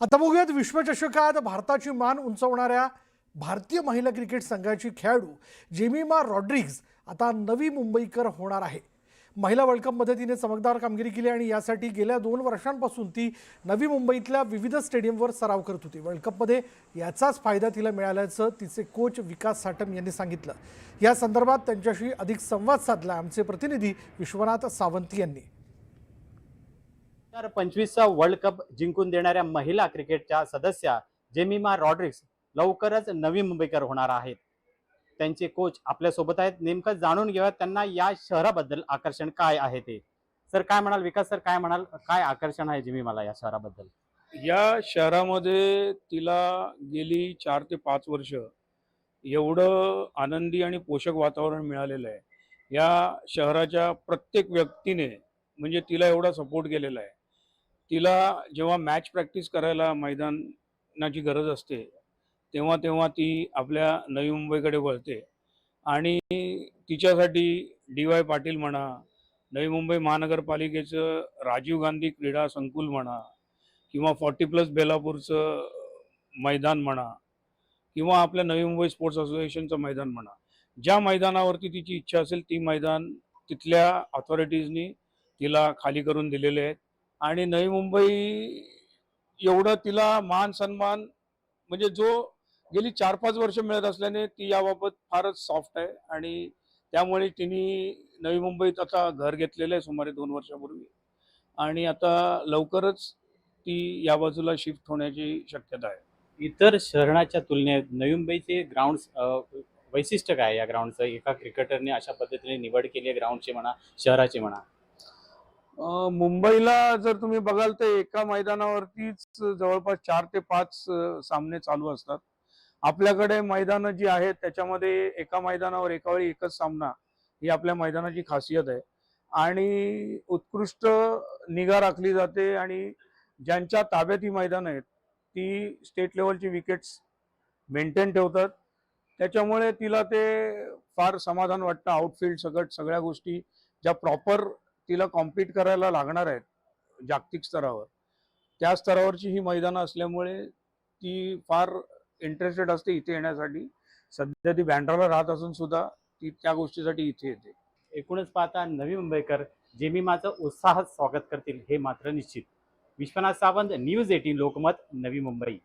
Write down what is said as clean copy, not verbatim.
आता बघूयात विश्वचषकात भारताची मान उंचावणाऱ्या भारतीय महिला क्रिकेट संघाची खेळाडू जेमिमा रॉड्रिग्ज आता नवी मुंबईकर होणार आहे। महिला वर्ल्ड कपमध्ये तिने चमकदार कामगिरी केली आणि यासाठी गेल्या 2 वर्षांपासून ती नवी मुंबईतल्या विविध स्टेडियमवर सराव करत होती। वर्ल्ड कपमध्ये याचाच फायदा तिला मिळाल्याचं तिचे कोच विकास साटम यांनी सांगितलं। या संदर्भात त्यांच्याशी अधिक संवाद साधला आमचे प्रतिनिधी विश्वनाथ सावंत यांनी। 2025चा वर्ल्ड कप जिंकून देणाऱ्या महिला क्रिकेटच्या सदस्या जेमिमा रॉड्रिग्स लवकरच नवी मुंबईकर होणार आहेत। त्यांचे कोच आपल्या सोबत आहेत। नेमकं जाणून घेऊया त्यांना या शहराबद्दल आकर्षण काय आहे ते। सर काय म्हणाल, विकास सर काय म्हणाल, काय आकर्षण आहे जेमिमाला या शहराबद्दल? या शहरामध्ये तिला गेली 4 ते 5 वर्ष एवढं आनंदी आणि पोषक वातावरण मिळालेलं आहे। या शहराच्या प्रत्येक व्यक्तीने म्हणजे तिला एवढा सपोर्ट केलेला आहे। तिला जेव्हा मॅच प्रॅक्टिस करायला मैदानाची गरज असते तेव्हा तेव्हा ती आपल्या नवी मुंबईकडे वळते आणि तिच्यासाठी डी.वाय. पाटील म्हणा, नवी मुंबई महानगरपालिकेचं राजीव गांधी क्रीडा संकुल म्हणा किंवा 40+ बेलापूरचं मैदान म्हणा किंवा आपल्या नवी मुंबई स्पोर्ट्स असोसिएशनचं मैदान म्हणा, ज्या मैदानावरती तिची इच्छा असेल ती मैदान तिथल्या अथॉरिटीजनी तिला खाली करून दिलेले आहेत आणि नवी मुंबई एवढं तिला मान सन्मान म्हणजे जो गेली 4-5 वर्ष मिळत असल्याने ती याबाबत फारच सॉफ्ट आहे आणि त्यामुळे तिने नवी मुंबईत आता घर घेतलेलं आहे सुमारे 2 वर्षापूर्वी आणि आता लवकरच ती या बाजूला शिफ्ट होण्याची शक्यता आहे। इतर शहराच्या तुलनेत नवी मुंबईचे ग्राउंड वैशिष्ट्य काय आहे? या ग्राउंडचं एका क्रिकेटरने अशा पद्धतीने निवड केली आहे ग्राउंडची म्हणा, शहराची म्हणा। मुंबईला जर तुम्ही बघाल तर एका मैदानावरतीच जवळपास 4 ते 5 सामने चालू असतात। आपल्याकडे मैदानं जी आहेत त्याच्यामध्ये एका मैदानावर एका वेळी एकच सामना ही आपल्या मैदानाची खासियत आहे आणि उत्कृष्ट निगा राखली जाते आणि ज्यांच्या ताब्यात ही मैदान आहेत ती स्टेट लेवलची विकेट्स मेंटेन ठेवतात। त्याच्यामुळे तिला ते फार समाधान वाटतं। आउटफील्ड सगळ्या गोष्टी ज्या प्रॉपर तिला कॉम्पीट करायला लागणार आहेत जागतिक स्तरावर, त्या स्तरावरची ही मैदानं असल्यामुळे ती फार इंटरेस्टेड असते इथे येण्यासाठी। सध्या ती बँड्राला राहत असून सुद्धा ती त्या गोष्टीसाठी इथे येते। एकूणच पाहता नवी मुंबईकर जेमिमाचं उत्साहात स्वागत करतील हे मात्र निश्चित। विश्वनाथ सावंत, न्यूज 18 लोकमत, नवी मुंबई।